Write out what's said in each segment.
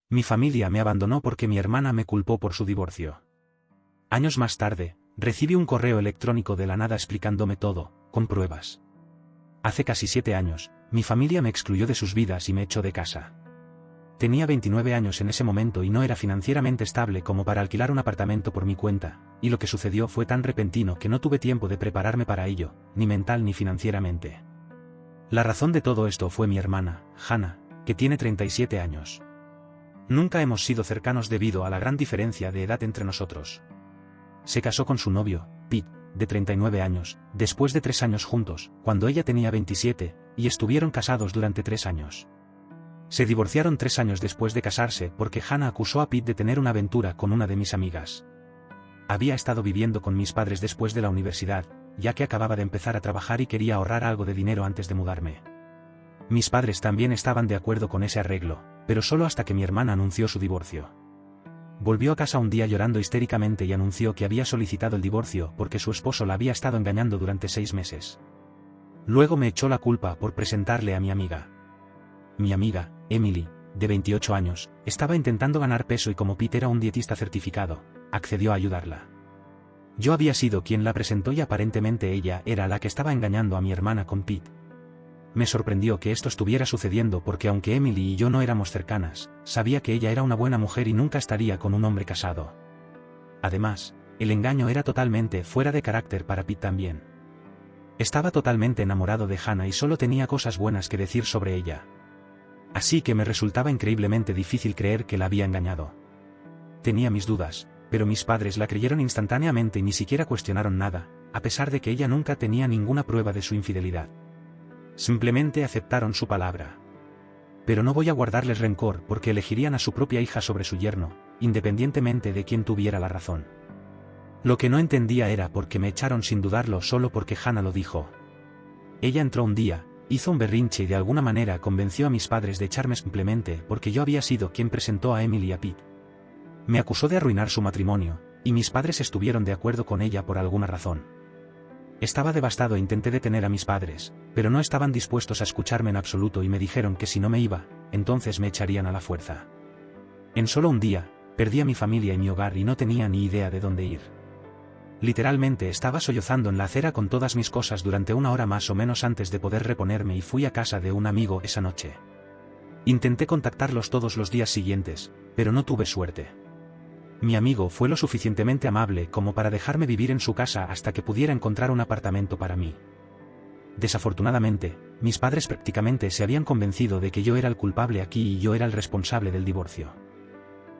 Mi familia me abandonó porque mi hermana me culpó por su divorcio. Años más tarde, recibí un correo electrónico de la nada explicándome todo, con pruebas. Hace casi 7 años, mi familia me excluyó de sus vidas y me echó de casa. Tenía 29 años en ese momento y no era financieramente estable como para alquilar un apartamento por mi cuenta, y lo que sucedió fue tan repentino que no tuve tiempo de prepararme para ello, ni mental ni financieramente. La razón de todo esto fue mi hermana, Hannah, que tiene 37 años. Nunca hemos sido cercanos debido a la gran diferencia de edad entre nosotros. Se casó con su novio, Pete, de 39 años, después de 3 años juntos, cuando ella tenía 27, y estuvieron casados durante 3 años. Se divorciaron 3 años después de casarse porque Hannah acusó a Pete de tener una aventura con una de mis amigas. Había estado viviendo con mis padres después de la universidad, ya que acababa de empezar a trabajar y quería ahorrar algo de dinero antes de mudarme. Mis padres también estaban de acuerdo con ese arreglo, pero solo hasta que mi hermana anunció su divorcio. Volvió a casa un día llorando histéricamente y anunció que había solicitado el divorcio porque su esposo la había estado engañando durante 6 meses. Luego me echó la culpa por presentarle a mi amiga. Mi amiga, Emily, de 28 años, estaba intentando ganar peso y como Pete era un dietista certificado, accedió a ayudarla. Yo había sido quien la presentó y aparentemente ella era la que estaba engañando a mi hermana con Pete. Me sorprendió que esto estuviera sucediendo porque aunque Emily y yo no éramos cercanas, sabía que ella era una buena mujer y nunca estaría con un hombre casado. Además, el engaño era totalmente fuera de carácter para Pete también. Estaba totalmente enamorado de Hannah y solo tenía cosas buenas que decir sobre ella. Así que me resultaba increíblemente difícil creer que la había engañado. Tenía mis dudas, pero mis padres la creyeron instantáneamente y ni siquiera cuestionaron nada, a pesar de que ella nunca tenía ninguna prueba de su infidelidad. Simplemente aceptaron su palabra. Pero no voy a guardarles rencor porque elegirían a su propia hija sobre su yerno, independientemente de quién tuviera la razón. Lo que no entendía era por qué me echaron sin dudarlo solo porque Hannah lo dijo. Ella entró un día, hizo un berrinche y de alguna manera convenció a mis padres de echarme simplemente porque yo había sido quien presentó a Emily y a Pete. Me acusó de arruinar su matrimonio, y mis padres estuvieron de acuerdo con ella por alguna razón. Estaba devastado e intenté detener a mis padres, pero no estaban dispuestos a escucharme en absoluto y me dijeron que si no me iba, entonces me echarían a la fuerza. En solo un día, perdí a mi familia y mi hogar y no tenía ni idea de dónde ir. Literalmente estaba sollozando en la acera con todas mis cosas durante 1 hora más o menos antes de poder reponerme y fui a casa de un amigo esa noche. Intenté contactarlos todos los días siguientes, pero no tuve suerte. Mi amigo fue lo suficientemente amable como para dejarme vivir en su casa hasta que pudiera encontrar un apartamento para mí. Desafortunadamente, mis padres prácticamente se habían convencido de que yo era el culpable aquí y yo era el responsable del divorcio.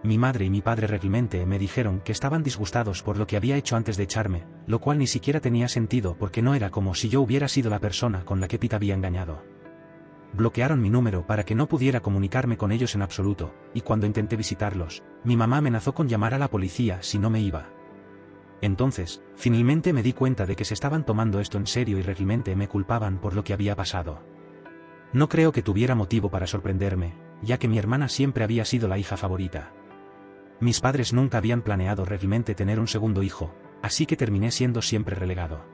Mi madre y mi padre realmente me dijeron que estaban disgustados por lo que había hecho antes de echarme, lo cual ni siquiera tenía sentido porque no era como si yo hubiera sido la persona con la que Pete había engañado. Bloquearon mi número para que no pudiera comunicarme con ellos en absoluto, y cuando intenté visitarlos, mi mamá amenazó con llamar a la policía si no me iba. Entonces, finalmente me di cuenta de que se estaban tomando esto en serio y realmente me culpaban por lo que había pasado. No creo que tuviera motivo para sorprenderme, ya que mi hermana siempre había sido la hija favorita. Mis padres nunca habían planeado realmente tener un segundo hijo, así que terminé siendo siempre relegado.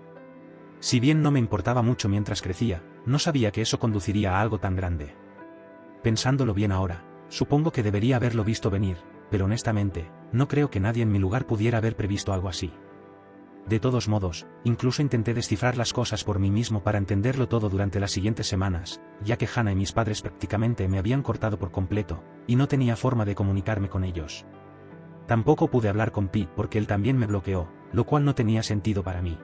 Si bien no me importaba mucho mientras crecía, no sabía que eso conduciría a algo tan grande. Pensándolo bien ahora, supongo que debería haberlo visto venir, pero honestamente, no creo que nadie en mi lugar pudiera haber previsto algo así. De todos modos, incluso intenté descifrar las cosas por mí mismo para entenderlo todo durante las siguientes semanas, ya que Hannah y mis padres prácticamente me habían cortado por completo, y no tenía forma de comunicarme con ellos. Tampoco pude hablar con Pete porque él también me bloqueó, lo cual no tenía sentido para mí.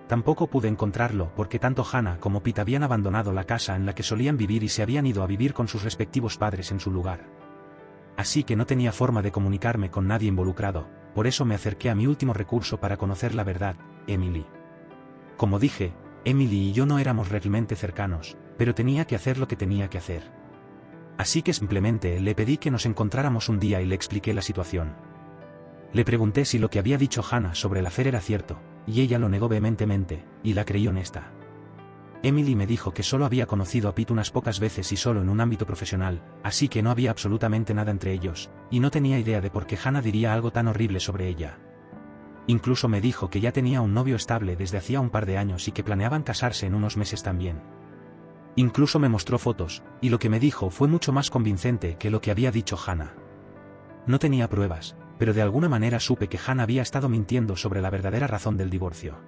Tampoco pude encontrarlo porque tanto Hannah como Pete habían abandonado la casa en la que solían vivir y se habían ido a vivir con sus respectivos padres en su lugar. Así que no tenía forma de comunicarme con nadie involucrado, por eso me acerqué a mi último recurso para conocer la verdad, Emily. Como dije, Emily y yo no éramos realmente cercanos, pero tenía que hacer lo que tenía que hacer. Así que simplemente le pedí que nos encontráramos un día y le expliqué la situación. Le pregunté si lo que había dicho Hannah sobre el affair era cierto, y ella lo negó vehementemente, y la creí honesta. Emily me dijo que solo había conocido a Pete unas pocas veces y solo en un ámbito profesional, así que no había absolutamente nada entre ellos, y no tenía idea de por qué Hannah diría algo tan horrible sobre ella. Incluso me dijo que ya tenía un novio estable desde hacía un par de años y que planeaban casarse en unos meses también. Incluso me mostró fotos, y lo que me dijo fue mucho más convincente que lo que había dicho Hannah. No tenía pruebas, pero de alguna manera supe que Hannah había estado mintiendo sobre la verdadera razón del divorcio.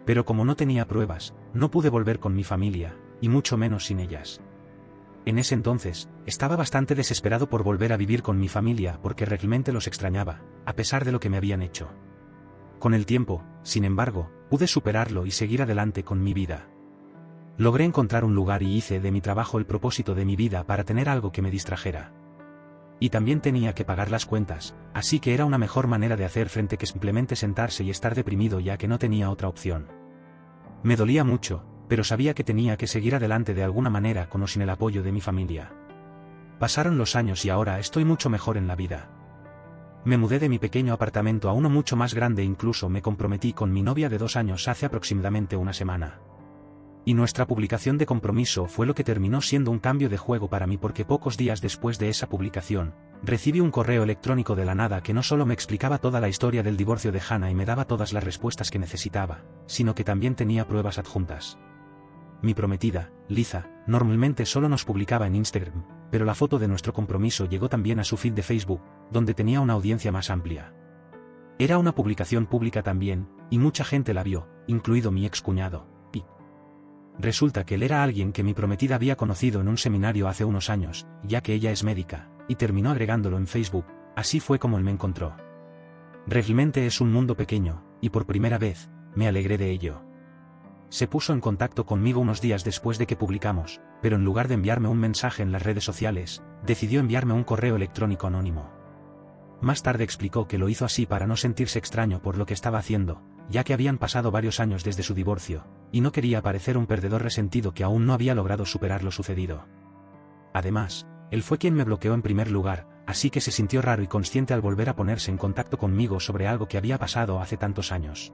Pero como no tenía pruebas, no pude volver con mi familia, y mucho menos sin ellas. En ese entonces, estaba bastante desesperado por volver a vivir con mi familia porque realmente los extrañaba, a pesar de lo que me habían hecho. Con el tiempo, sin embargo, pude superarlo y seguir adelante con mi vida. Logré encontrar un lugar y hice de mi trabajo el propósito de mi vida para tener algo que me distrajera. Y también tenía que pagar las cuentas, así que era una mejor manera de hacer frente que simplemente sentarse y estar deprimido ya que no tenía otra opción. Me dolía mucho, pero sabía que tenía que seguir adelante de alguna manera con o sin el apoyo de mi familia. Pasaron los años y ahora estoy mucho mejor en la vida. Me mudé de mi pequeño apartamento a uno mucho más grande e incluso me comprometí con mi novia de 2 años hace aproximadamente una semana. Y nuestra publicación de compromiso fue lo que terminó siendo un cambio de juego para mí porque pocos días después de esa publicación, recibí un correo electrónico de la nada que no solo me explicaba toda la historia del divorcio de Hannah y me daba todas las respuestas que necesitaba, sino que también tenía pruebas adjuntas. Mi prometida, Liza, normalmente solo nos publicaba en Instagram, pero la foto de nuestro compromiso llegó también a su feed de Facebook, donde tenía una audiencia más amplia. Era una publicación pública también, y mucha gente la vio, incluido mi excuñado, Pete. Resulta que él era alguien que mi prometida había conocido en un seminario hace unos años, ya que ella es médica, y terminó agregándolo en Facebook, así fue como él me encontró. Realmente es un mundo pequeño, y por primera vez, me alegré de ello. Se puso en contacto conmigo unos días después de que publicamos, pero en lugar de enviarme un mensaje en las redes sociales, decidió enviarme un correo electrónico anónimo. Más tarde explicó que lo hizo así para no sentirse extraño por lo que estaba haciendo, ya que habían pasado varios años desde su divorcio, y no quería parecer un perdedor resentido que aún no había logrado superar lo sucedido. Además, él fue quien me bloqueó en primer lugar, así que se sintió raro y consciente al volver a ponerse en contacto conmigo sobre algo que había pasado hace tantos años.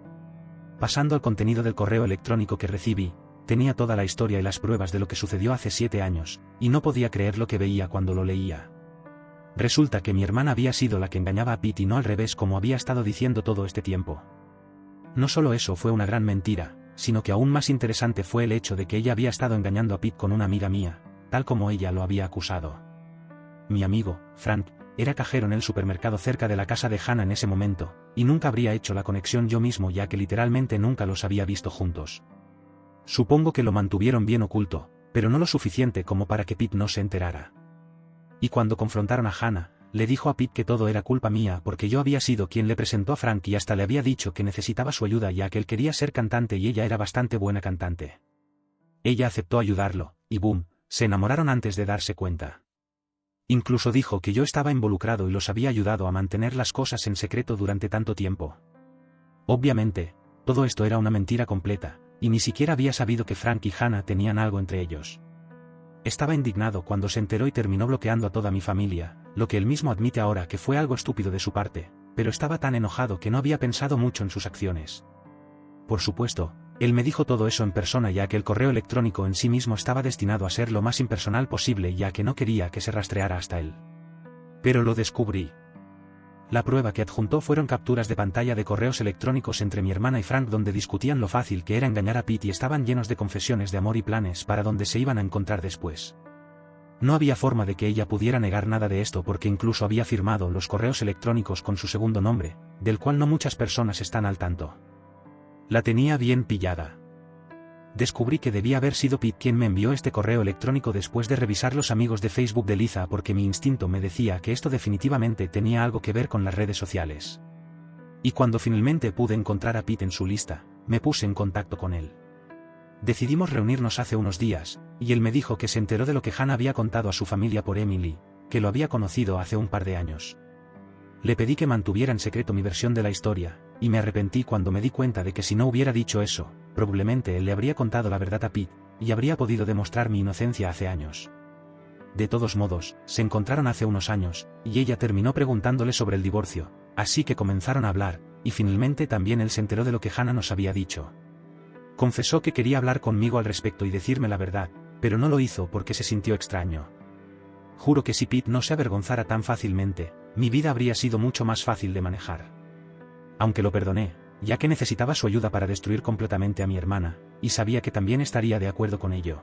Pasando al contenido del correo electrónico que recibí, tenía toda la historia y las pruebas de lo que sucedió hace 7 años, y no podía creer lo que veía cuando lo leía. Resulta que mi hermana había sido la que engañaba a Pete y no al revés como había estado diciendo todo este tiempo. No solo eso fue una gran mentira, sino que aún más interesante fue el hecho de que ella había estado engañando a Pete con una amiga mía, tal como ella lo había acusado. Mi amigo, Frank, era cajero en el supermercado cerca de la casa de Hannah en ese momento, y nunca habría hecho la conexión yo mismo ya que literalmente nunca los había visto juntos. Supongo que lo mantuvieron bien oculto, pero no lo suficiente como para que Pete no se enterara. Y cuando confrontaron a Hannah, le dijo a Pete que todo era culpa mía porque yo había sido quien le presentó a Frank y hasta le había dicho que necesitaba su ayuda ya que él quería ser cantante y ella era bastante buena cantante. Ella aceptó ayudarlo, y boom, se enamoraron antes de darse cuenta. Incluso dijo que yo estaba involucrado y los había ayudado a mantener las cosas en secreto durante tanto tiempo. Obviamente, todo esto era una mentira completa, y ni siquiera había sabido que Frank y Hannah tenían algo entre ellos. Estaba indignado cuando se enteró y terminó bloqueando a toda mi familia, lo que él mismo admite ahora que fue algo estúpido de su parte, pero estaba tan enojado que no había pensado mucho en sus acciones. Por supuesto, él me dijo todo eso en persona ya que el correo electrónico en sí mismo estaba destinado a ser lo más impersonal posible ya que no quería que se rastreara hasta él. Pero lo descubrí. La prueba que adjuntó fueron capturas de pantalla de correos electrónicos entre mi hermana y Frank donde discutían lo fácil que era engañar a Pete y estaban llenos de confesiones de amor y planes para donde se iban a encontrar después. No había forma de que ella pudiera negar nada de esto porque incluso había firmado los correos electrónicos con su segundo nombre, del cual no muchas personas están al tanto. La tenía bien pillada. Descubrí que debía haber sido Pete quien me envió este correo electrónico después de revisar los amigos de Facebook de Liza porque mi instinto me decía que esto definitivamente tenía algo que ver con las redes sociales. Y cuando finalmente pude encontrar a Pete en su lista, me puse en contacto con él. Decidimos reunirnos hace unos días, y él me dijo que se enteró de lo que Hannah había contado a su familia por Emily, que lo había conocido hace un par de años. Le pedí que mantuviera en secreto mi versión de la historia, y me arrepentí cuando me di cuenta de que si no hubiera dicho eso, probablemente él le habría contado la verdad a Pete, y habría podido demostrar mi inocencia hace años. De todos modos, se encontraron hace unos años, y ella terminó preguntándole sobre el divorcio, así que comenzaron a hablar, y finalmente también él se enteró de lo que Hannah nos había dicho. Confesó que quería hablar conmigo al respecto y decirme la verdad, pero no lo hizo porque se sintió extraño. Juro que si Pete no se avergonzara tan fácilmente, mi vida habría sido mucho más fácil de manejar. Aunque lo perdoné, ya que necesitaba su ayuda para destruir completamente a mi hermana, y sabía que también estaría de acuerdo con ello.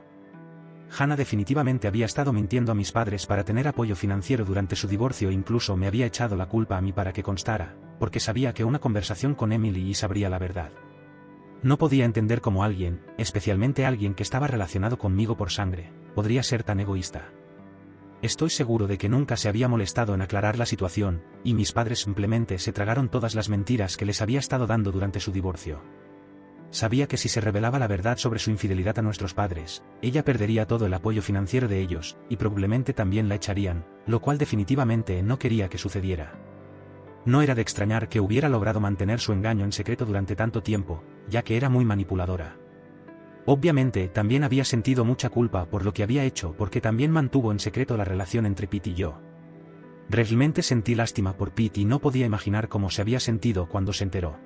Hannah definitivamente había estado mintiendo a mis padres para tener apoyo financiero durante su divorcio e incluso me había echado la culpa a mí para que constara, porque sabía que una conversación con Emily y sabría la verdad. No podía entender cómo alguien, especialmente alguien que estaba relacionado conmigo por sangre, podría ser tan egoísta. Estoy seguro de que nunca se había molestado en aclarar la situación, y mis padres simplemente se tragaron todas las mentiras que les había estado dando durante su divorcio. Sabía que si se revelaba la verdad sobre su infidelidad a nuestros padres, ella perdería todo el apoyo financiero de ellos, y probablemente también la echarían, lo cual definitivamente no quería que sucediera. No era de extrañar que hubiera logrado mantener su engaño en secreto durante tanto tiempo, ya que era muy manipuladora. Obviamente también había sentido mucha culpa por lo que había hecho porque también mantuvo en secreto la relación entre Pete y yo. Realmente sentí lástima por Pete y no podía imaginar cómo se había sentido cuando se enteró.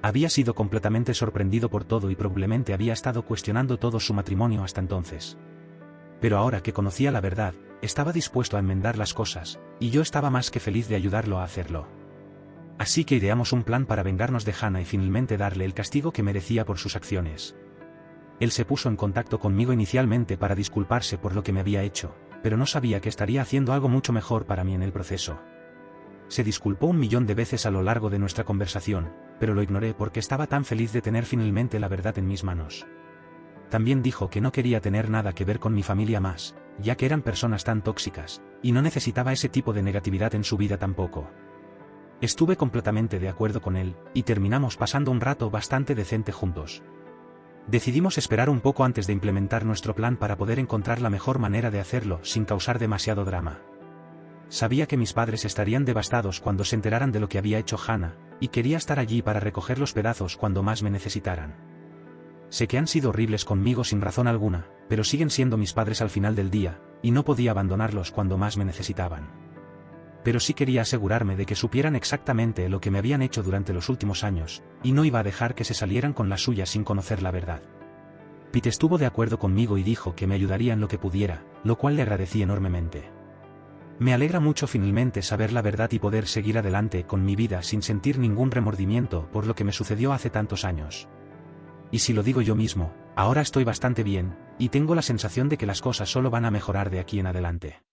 Había sido completamente sorprendido por todo y probablemente había estado cuestionando todo su matrimonio hasta entonces. Pero ahora que conocía la verdad, estaba dispuesto a enmendar las cosas, y yo estaba más que feliz de ayudarlo a hacerlo. Así que ideamos un plan para vengarnos de Hannah y finalmente darle el castigo que merecía por sus acciones. Él se puso en contacto conmigo inicialmente para disculparse por lo que me había hecho, pero no sabía que estaría haciendo algo mucho mejor para mí en el proceso. Se disculpó 1.000.000 de veces a lo largo de nuestra conversación, pero lo ignoré porque estaba tan feliz de tener finalmente la verdad en mis manos. También dijo que no quería tener nada que ver con mi familia más, ya que eran personas tan tóxicas, y no necesitaba ese tipo de negatividad en su vida tampoco. Estuve completamente de acuerdo con él, y terminamos pasando un rato bastante decente juntos. Decidimos esperar un poco antes de implementar nuestro plan para poder encontrar la mejor manera de hacerlo sin causar demasiado drama. Sabía que mis padres estarían devastados cuando se enteraran de lo que había hecho Hannah, y quería estar allí para recoger los pedazos cuando más me necesitaran. Sé que han sido horribles conmigo sin razón alguna, pero siguen siendo mis padres al final del día, y no podía abandonarlos cuando más me necesitaban. Pero sí quería asegurarme de que supieran exactamente lo que me habían hecho durante los últimos años, y no iba a dejar que se salieran con la suya sin conocer la verdad. Pete estuvo de acuerdo conmigo y dijo que me ayudaría en lo que pudiera, lo cual le agradecí enormemente. Me alegra mucho finalmente saber la verdad y poder seguir adelante con mi vida sin sentir ningún remordimiento por lo que me sucedió hace tantos años. Y si lo digo yo mismo, ahora estoy bastante bien, y tengo la sensación de que las cosas solo van a mejorar de aquí en adelante.